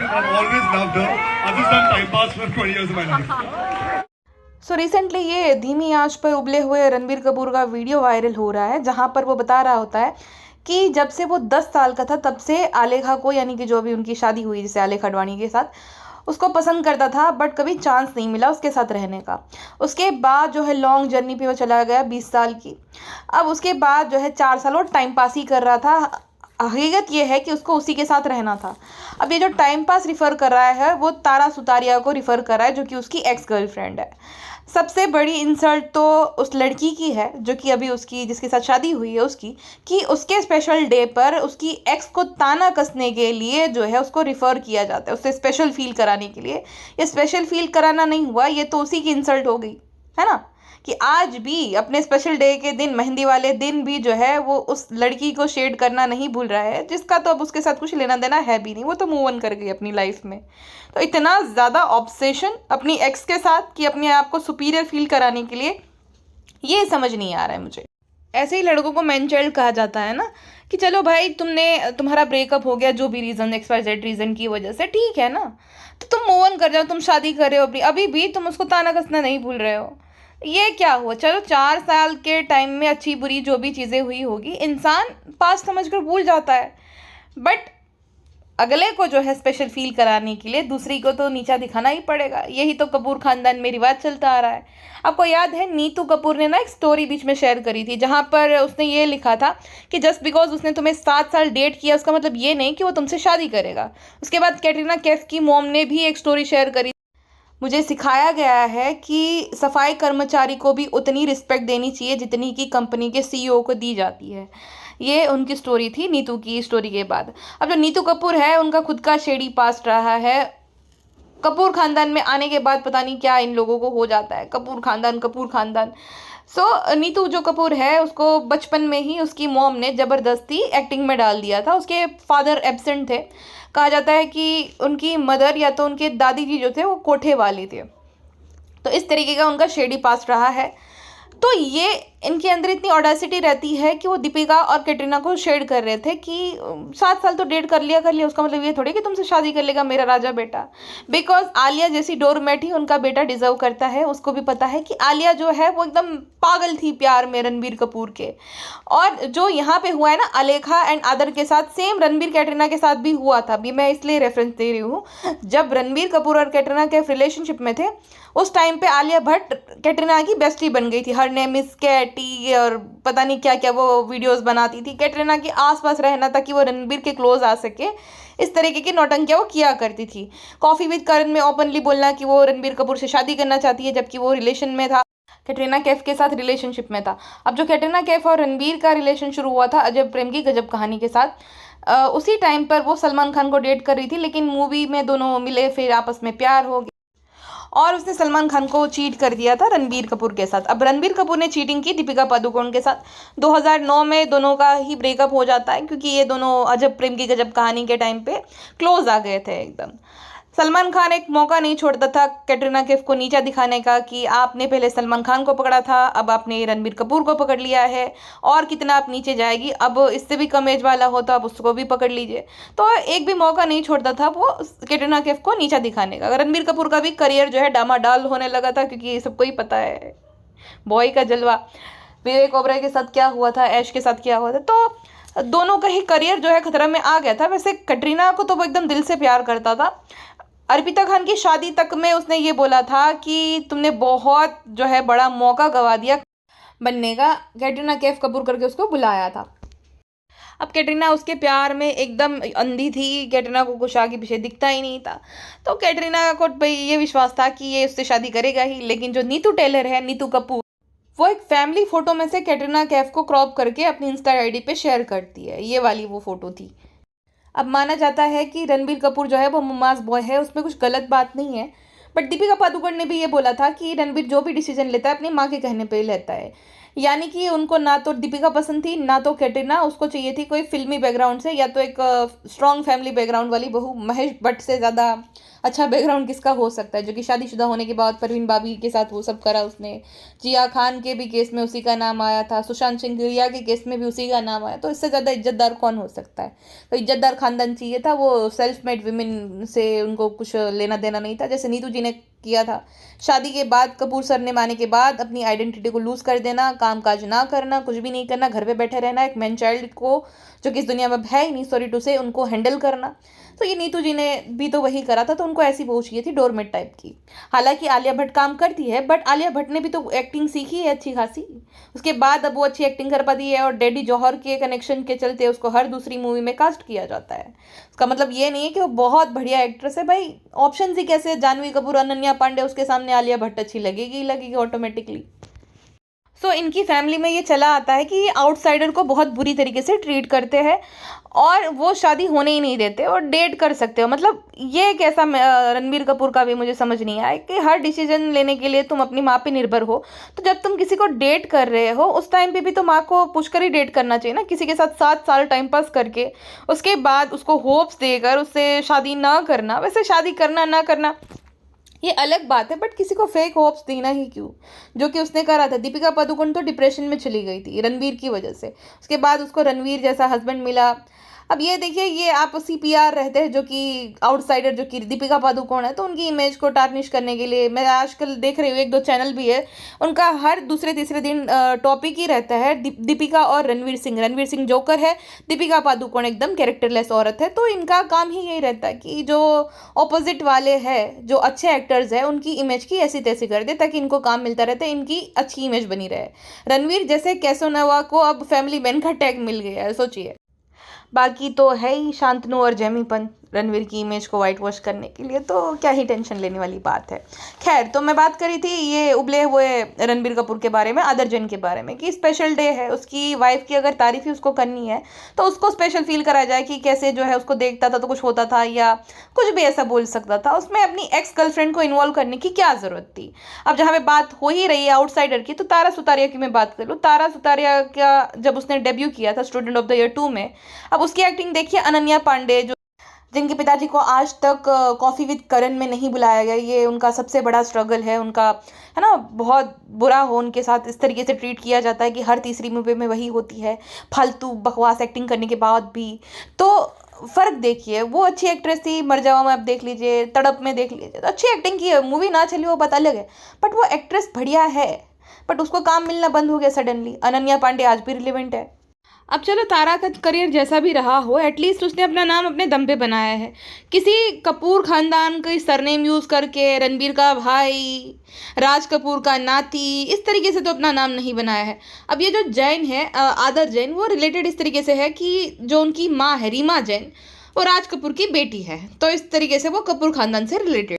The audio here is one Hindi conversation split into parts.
I've always loved her. I've just done time pass for 20 years of my life. So recently ये धीमी आंच पर उबले हुए रणबीर कपूर का वीडियो वायरल हो रहा है, जहाँ पर वो बता रहा होता है कि जब से वो 10 साल का था तब से आलेखा को, यानी कि जो भी उनकी शादी हुई जैसे आलेखा अडवाणी के साथ, उसको पसंद करता था, बट कभी चांस नहीं मिला उसके साथ रहने का। उसके बाद जो है लॉन्ग जर्नी पे वो चला गया 20 साल की। अब उसके बाद जो है 4 साल वो टाइम पास ही कर रहा था। हकीकत ये है कि उसको उसी के साथ रहना था। अब ये जो टाइम पास रिफ़र कर रहा है वो तारा सुतारिया को रिफ़र कर रहा है, जो कि उसकी एक्स गर्लफ्रेंड है। सबसे बड़ी इंसल्ट तो उस लड़की की है जो कि अभी उसकी जिसके साथ शादी हुई है उसकी, कि उसके स्पेशल डे पर उसकी एक्स को ताना कसने के लिए जो है उसको रिफ़र किया जाता है, उससे स्पेशल फील कराने के लिए। ये स्पेशल फील कराना नहीं हुआ, ये तो उसी की इंसल्ट हो गई है ना, कि आज भी अपने स्पेशल डे के दिन, मेहंदी वाले दिन भी जो है वो उस लड़की को शेड करना नहीं भूल रहा है, जिसका तो अब उसके साथ कुछ लेना देना है भी नहीं, वो तो मूव ऑन कर गई अपनी लाइफ में। तो इतना ज़्यादा ऑब्सेशन अपनी एक्स के साथ कि अपने आप को सुपीरियर फील कराने के लिए, ये समझ नहीं आ रहा है मुझे। ऐसे ही लड़कों को मैन चाइल्ड कहा जाता है ना, कि चलो भाई तुम्हारा ब्रेकअप हो गया जो भी रीज़न, XYZ रीज़न की वजह से, ठीक है ना, तो तुम मूव ऑन कर जाओ, तुम शादी कर रहे हो अपनी, अभी भी तुम उसको ताना कसना नहीं भूल रहे हो। ये क्या हुआ? चलो 4 साल के टाइम में अच्छी बुरी जो भी चीज़ें हुई होगी इंसान पास समझकर भूल जाता है, बट अगले को जो है स्पेशल फील कराने के लिए दूसरी को तो नीचा दिखाना ही पड़ेगा। यही तो कपूर खानदान में रिवाज चलता आ रहा है। आपको याद है नीतू कपूर ने ना एक स्टोरी बीच में शेयर करी थी, जहाँ पर उसने ये लिखा था कि जस्ट बिकॉज उसने तुम्हें 7 साल डेट किया उसका मतलब ये नहीं कि वो तुमसे शादी करेगा। उसके बाद कैटरीना कैफ की मॉम ने भी एक स्टोरी शेयर करी, मुझे सिखाया गया है कि सफाई कर्मचारी को भी उतनी रिस्पेक्ट देनी चाहिए जितनी कि कंपनी के CEO को दी जाती है। ये उनकी स्टोरी थी नीतू की स्टोरी के बाद। अब जो नीतू कपूर है उनका खुद का शेडी पास्ट रहा है। कपूर खानदान में आने के बाद पता नहीं क्या इन लोगों को हो जाता है, कपूर खानदान। नीतू जो कपूर है उसको बचपन में ही उसकी मॉम ने ज़बरदस्ती एक्टिंग में डाल दिया था। उसके फादर एब्सेंट थे। कहा जाता है कि उनकी मदर या तो उनके दादी जी जो थे वो कोठे वाले थे। तो इस तरीके का उनका शेडी पास्ट रहा है। तो ये इनके अंदर इतनी ऑडेसिटी रहती है कि वो दीपिका और कैटरीना को शेड कर रहे थे कि 7 साल तो डेट कर लिया उसका मतलब ये थोड़ी कि तुमसे शादी कर लेगा मेरा राजा बेटा। बिकॉज आलिया जैसी डोरमेट ही उनका बेटा डिजर्व करता है। उसको भी पता है कि आलिया जो है वो एकदम पागल थी प्यार में रणबीर कपूर के। और जो यहाँ पे हुआ है ना आलेखा एंड आदर के साथ, सेम रणबीर कैटरीना के साथ भी हुआ था। अभी मैं इसलिए रेफरेंस दे रही हूँ, जब रणबीर कपूर और कैटरीना के रिलेशनशिप में थे उस टाइम पे आलिया भट्ट कैटरीना की बेस्टी बन गई थी। हर नेम इज कैटी और पता नहीं क्या क्या वो वीडियोस बनाती थी कैटरीना के आसपास रहना ताकि वो रणबीर के क्लोज आ सके। इस तरीके की नौटंकियाँ वो किया करती थी। कॉफ़ी विद करण में ओपनली बोलना कि वो रणबीर कपूर से शादी करना चाहती है जबकि वो रिलेशन में था, कैटरीना कैफ के साथ रिलेशनशिप में था। अब जो कैटरीना कैफ और रणबीर का रिलेशन शुरू हुआ था अजब प्रेम की गजब कहानी के साथ, उसी टाइम पर वो सलमान खान को डेट कर रही थी, लेकिन मूवी में दोनों मिले, फिर आपस में प्यार हो गया और उसने सलमान खान को चीट कर दिया था रणबीर कपूर के साथ। अब रणबीर कपूर ने चीटिंग की दीपिका पादुकोण के साथ। 2009 में दोनों का ही ब्रेकअप हो जाता है क्योंकि ये दोनों अजब प्रेम की गजब कहानी के टाइम पे क्लोज आ गए थे एकदम। सलमान खान एक मौका नहीं छोड़ता था कैटरीना कैफ को नीचा दिखाने का कि आपने पहले सलमान खान को पकड़ा था, अब आपने रणबीर कपूर को पकड़ लिया है और कितना आप नीचे जाएगी, अब इससे भी कम एज वाला हो तो आप उसको भी पकड़ लीजिए। तो एक भी मौका नहीं छोड़ता था वो कैटरीना कैफ को नीचा दिखाने का। रणबीर कपूर का भी करियर जो है डामाडाल होने लगा था क्योंकि सबको ही पता है बॉय का जलवा। विवेक ओबराय के साथ क्या हुआ था, ऐश के साथ क्या हुआ था, तो दोनों का ही करियर जो है खतरा में आ गया था। वैसे कैटरीना को तो वो एकदम दिल से प्यार करता था। अर्पिता खान की शादी तक में उसने ये बोला था कि तुमने बहुत जो है बड़ा मौका गवा दिया बनने का, कैटरीना कैफ कपूर करके उसको बुलाया था। अब कैटरीना उसके प्यार में एकदम अंधी थी, कैटरीना को कुछ आगे पीछे दिखता ही नहीं था। तो कैटरीना को भाई ये विश्वास था कि ये उससे शादी करेगा ही। लेकिन जो नीतू टेलर है, नीतू कपूर, वो एक फैमिली फोटो में से कैटरीना कैफ को क्रॉप करके अपनी इंस्टा आईडी पे शेयर करती है। ये वाली वो फोटो थी। अब माना जाता है कि रणबीर कपूर जो है वो ममाज बॉय है, उसमें कुछ गलत बात नहीं है, बट दीपिका पादुकोण ने भी ये बोला था कि रणबीर जो भी डिसीजन लेता है अपनी माँ के कहने पे ही लेता है। यानी कि उनको ना तो दीपिका पसंद थी ना तो कैटरीना, उसको चाहिए थी कोई फिल्मी बैकग्राउंड से या तो एक स्ट्रॉन्ग फैमिली बैकग्राउंड वाली बहू। महेश भट्ट से ज़्यादा अच्छा बैकग्राउंड किसका हो सकता है, जो कि शादीशुदा होने के बाद परवीन बाबी के साथ वो सब करा उसने। जिया खान के भी केस में उसी का नाम आया था, सुशांत सिंह रिया के केस में भी उसी का नाम आया, तो इससे ज़्यादा इज्जतदार कौन हो सकता है। तो इज्जतदार खानदान चाहिए था, वो सेल्फ मेड विमेन से उनको कुछ लेना देना नहीं था, जैसे नीतू जी ने किया था। शादी के बाद कपूर सर ने माने के बाद अपनी आइडेंटिटी को लूज कर देना, काम काज ना करना, कुछ भी नहीं करना, घर पे बैठे रहना, एक मैन चाइल्ड को जो कि इस दुनिया में है ही नहीं, सॉरी टू से, उनको हैंडल करना। तो ये नीतू जी ने भी तो वही करा था, तो उनको ऐसी बहू चाहिए थी डोरमेट टाइप की। हालांकि आलिया भट्ट काम करती है, बट आलिया भट्ट ने भी तो एक्टिंग सीखी है अच्छी खासी, उसके बाद अब वो अच्छी एक्टिंग कर पाती है, और डैडी जौहर के कनेक्शन के चलते उसको हर दूसरी मूवी में कास्ट किया जाता है। उसका मतलब ये नहीं है कि वो बहुत बढ़िया एक्ट्रेस है भाई, ऑप्शन ही कैसे, जानवी कपूर, अनन्या पांडे, उसके सामने आलिया भट्ट अच्छी लगेगी लगेगी ऑटोमेटिकली। सो इनकी फैमिली में ये चला आता है कि ये आउटसाइडर को बहुत बुरी तरीके से ट्रीट करते हैं, और वो शादी होने ही नहीं देते, और डेट कर सकते हो। मतलब ये एक ऐसा रणबीर कपूर का भी मुझे समझ नहीं आया कि हर डिसीजन लेने के लिए तुम अपनी माँ पे निर्भर हो। तो जब तुम किसी को डेट कर रहे हो उस टाइम पे भी तो माँ को पुश कर ही डेट करना चाहिए ना, किसी के साथ 7 साल टाइम पास करके उसके बाद उसको होप्स देकर उससे शादी ना करना। वैसे शादी करना ना करना ये अलग बात है, बट किसी को फेक होप्स देना ही क्यों, जो कि उसने करा था। दीपिका पादुकोण तो डिप्रेशन में चली गई थी रणवीर की वजह से, उसके बाद उसको रणवीर जैसा हस्बैंड मिला। अब ये देखिए, ये आपसी पीआर रहते हैं, जो कि आउटसाइडर जो कि दीपिका पादुकोण है, तो उनकी इमेज को टार्निश करने के लिए मैं आजकल देख रही हूँ 1-2 चैनल भी है, उनका हर दूसरे तीसरे दिन टॉपिक ही रहता है दीपिका और रणवीर सिंह जोकर है, दीपिका पादुकोण एकदम कैरेक्टरलेस औरत है। तो इनका काम ही यही रहता है कि जो ऑपोजिट वाले हैं, जो अच्छे एक्टर्स हैं, उनकी इमेज की ऐसी तैसी कर दे ताकि इनको काम मिलता रहता है, इनकी अच्छी इमेज बनी रहे। रणवीर जैसे कैसोनवा को अब फैमिली मैन का टैग मिल गया है, सोचिए। बाकी तो है ही शांतनु और जेमीपन रणवीर की इमेज को वाइट वॉश करने के लिए, तो क्या ही टेंशन लेने वाली बात है। खैर, तो मैं बात करी थी ये उबले हुए रणबीर कपूर के बारे में, आदर जैन के बारे में, कि स्पेशल डे है, उसकी वाइफ की अगर तारीफ ही उसको करनी है तो उसको स्पेशल फील कराया जाए कि कैसे जो है उसको देखता था तो कुछ होता था, या कुछ भी ऐसा बोल सकता था। उसमें अपनी एक्स गर्लफ्रेंड को इन्वॉल्व करने की क्या ज़रूरत थी। अब जहाँ पे बात हो ही रही है आउटसाइडर की, तो तारा सुतारिया की मैं बात कर लूँ। तारा सुतारिया का जब उसने डेब्यू किया था स्टूडेंट ऑफ द ईयर 2 में, अब उसकी एक्टिंग देखिए। अनन्या पांडे, जो जिनके पिताजी को आज तक कॉफ़ी विद करण में नहीं बुलाया गया, ये उनका सबसे बड़ा स्ट्रगल है उनका, है ना। बहुत बुरा हो उनके साथ, इस तरीके से ट्रीट किया जाता है कि हर तीसरी मूवी में वही होती है, फालतू बकवास एक्टिंग करने के बाद भी। तो फ़र्क देखिए, वो अच्छी एक्ट्रेस थी, मर जावा में आप देख लीजिए, तड़प में देख लीजिए, तो अच्छी एक्टिंग की है, मूवी ना चली वो बात अलग है, बट वो एक्ट्रेस बढ़िया है। बट उसको काम मिलना बंद हो गया सडनली। अनन्या पांडे आज भी रिलेवेंट है। अब चलो, तारा का करियर जैसा भी रहा हो, एटलीस्ट उसने अपना नाम अपने दम पे बनाया है। किसी कपूर खानदान का सरनेम यूज़ करके, रणबीर का भाई, राज कपूर का नाती, इस तरीके से तो अपना नाम नहीं बनाया है। अब ये जो जैन है, आदर जैन, वो रिलेटेड इस तरीके से है कि जो उनकी माँ है रीमा जैन, वो राज कपूर की बेटी है, तो इस तरीके से वो कपूर खानदान से रिलेटेड।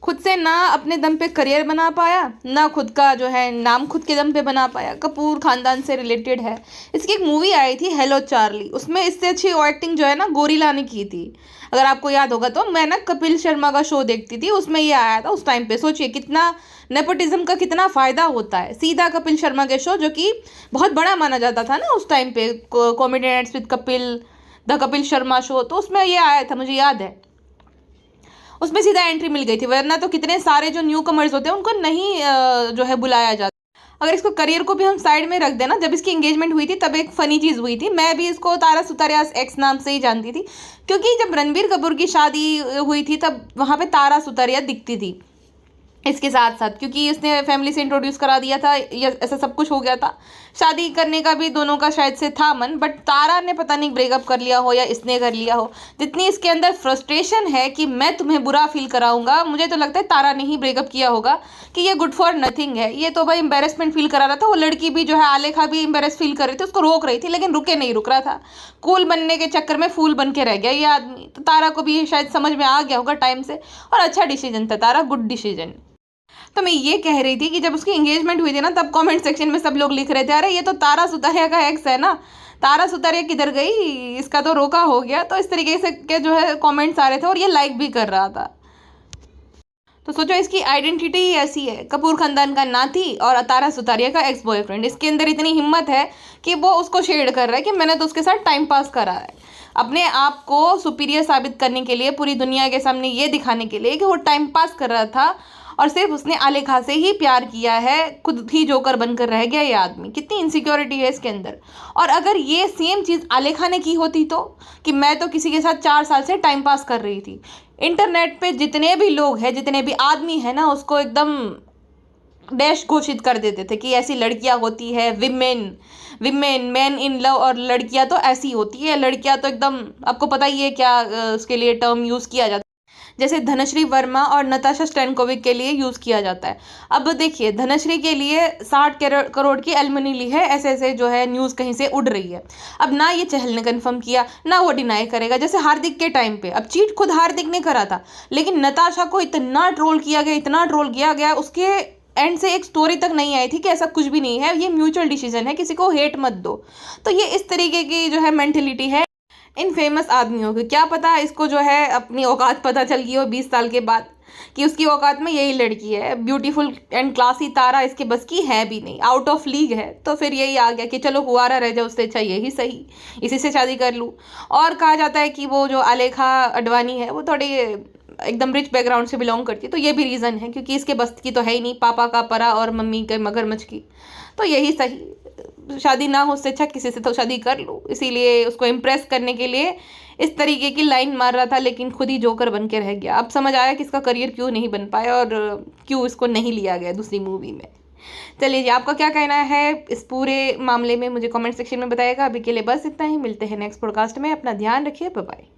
खुद से ना अपने दम पे करियर बना पाया, ना खुद का जो है नाम खुद के दम पे बना पाया, कपूर खानदान से रिलेटेड है। इसकी एक मूवी आई थी हेलो चार्ली, उसमें इससे अच्छी एक्टिंग जो है ना गोरीला ने की थी। अगर आपको याद होगा तो मैं ना कपिल शर्मा का शो देखती थी, उसमें ये आया था उस टाइम पे। सोचिए कितना नेपोटिज्म का कितना फ़ायदा होता है। सीधा कपिल शर्मा के शो, जो कि बहुत बड़ा माना जाता था ना उस टाइम पे, comedy nights with Kapil, the Kapil Sharma show, तो उसमें ये आया था, मुझे याद है। उसमें सीधा एंट्री मिल गई थी, वरना तो कितने सारे जो न्यू कमर्स होते हैं उनको नहीं जो है बुलाया जाता। अगर इसको करियर को भी हम साइड में रख देना, जब इसकी एंगेजमेंट हुई थी तब एक फ़नी चीज़ हुई थी। मैं भी इसको तारा सुतारिया एक्स नाम से ही जानती थी, क्योंकि जब रणबीर कपूर की शादी हुई थी तब वहाँ पे तारा सुतारिया दिखती थी इसके साथ साथ, क्योंकि उसने फैमिली से इंट्रोड्यूस करा दिया था, या ऐसा सब कुछ हो गया था। शादी करने का भी दोनों का शायद से था मन, बट तारा ने पता नहीं ब्रेकअप कर लिया हो या इसने कर लिया हो। जितनी इसके अंदर फ्रस्ट्रेशन है कि मैं तुम्हें बुरा फील कराऊंगा, मुझे तो लगता है तारा ने ही ब्रेकअप किया होगा कि ये गुड फॉर नथिंग है। ये तो भाई एम्बेरसमेंट फील करा रहा था। वो लड़की भी जो है, आलेखा भी एम्बेरस फील कर रही थी, उसको रोक रही थी, लेकिन रुक रहा था। कूल बनने के चक्कर में फूल बन के रह गया ये आदमी। तो तारा को भी शायद समझ में आ गया होगा टाइम से, और अच्छा डिसीजन था तारा, गुड डिसीजन। तो मैं ये कह रही थी कि जब उसकी एंगेजमेंट हुई थी ना, तब कमेंट सेक्शन में सब लोग लिख रहे थे, अरे ये तो तारा सुतारिया का एक्स है ना, तारा सुतारिया किधर गई, इसका तो रोका हो गया। तो इस तरीके से के जो है कमेंट्स आ रहे थे, और ये लाइक भी कर रहा था। तो सोचो, इसकी आइडेंटिटी ही ऐसी है, कपूर खानदान का नाती और तारा सुतारिया का एक्स बॉयफ्रेंड। इसके अंदर इतनी हिम्मत है कि वो उसको शेड कर रहा है कि मैंने तो उसके साथ टाइम पास करा है। अपने आप को सुपीरियर साबित करने के लिए, पूरी दुनिया के सामने ये दिखाने के लिए कि वो टाइम पास कर रहा था और सिर्फ उसने आलेखा से ही प्यार किया है, खुद ही जोकर बनकर रह गया ये आदमी। कितनी इनसिक्योरिटी है इसके अंदर। और अगर ये सेम चीज़ आलेखा ने की होती तो, कि मैं तो किसी के साथ 4 साल से टाइम पास कर रही थी, इंटरनेट पे जितने भी लोग हैं, जितने भी आदमी हैं ना, उसको एकदम डैश घोषित कर देते थे कि ऐसी लड़कियां होती है, विमेन मैन इन लव, और लड़कियां तो ऐसी होती है, लड़कियां तो एकदम, आपको पता ही है क्या उसके लिए टर्म यूज़ किया जाता है, जैसे धनश्री वर्मा और नताशा स्टैनकोविक के लिए यूज़ किया जाता है। अब देखिए, धनश्री के लिए 60 करोड़ की एलिमनी ली है, ऐसे जो है न्यूज़ कहीं से उड़ रही है। अब ना ये चहल ने कंफर्म किया, ना वो डिनाई करेगा, जैसे हार्दिक के टाइम पे। अब चीट खुद हार्दिक ने करा था, लेकिन नताशा को इतना ट्रोल किया गया, इतना ट्रोल किया गया, उसके एंड से एक स्टोरी तक नहीं आई थी कि ऐसा कुछ भी नहीं है, ये म्यूचुअल डिसीजन है, किसी को हेट मत दो। तो ये इस तरीके की जो है मेंटेलिटी है इन फेमस आदमियों की। क्या पता इसको जो है अपनी औकात पता चल गई हो 20 साल के बाद, कि उसकी औकात में यही लड़की है, ब्यूटीफुल एंड क्लासी तारा इसके बस की है भी नहीं, आउट ऑफ लीग है। तो फिर यही आ गया कि चलो कुंवारा रह जाए, उससे अच्छा यही सही, इसी से शादी कर लूँ। और कहा जाता है कि वो जो आलेखा अडवाणी है वो थोड़ी एकदम रिच बैकग्राउंड से बिलोंग करती है, तो ये भी रीज़न है, क्योंकि इसके बस की तो है ही नहीं, पापा का परा और मम्मी के मगरमच्छ की। तो यही सही, शादी ना हो उससे अच्छा किसी से तो शादी कर लो। इसीलिए उसको इम्प्रेस करने के लिए इस तरीके की लाइन मार रहा था, लेकिन खुद ही जोकर बन के रह गया। अब समझ आया कि इसका करियर क्यों नहीं बन पाया और क्यों इसको नहीं लिया गया दूसरी मूवी में। चलिए जी, आपका क्या कहना है इस पूरे मामले में मुझे कमेंट सेक्शन में बताइएगा। अभी के लिए बस इतना ही, मिलते हैं नेक्स्ट पॉडकास्ट में। अपना ध्यान रखिए, बाय बाय।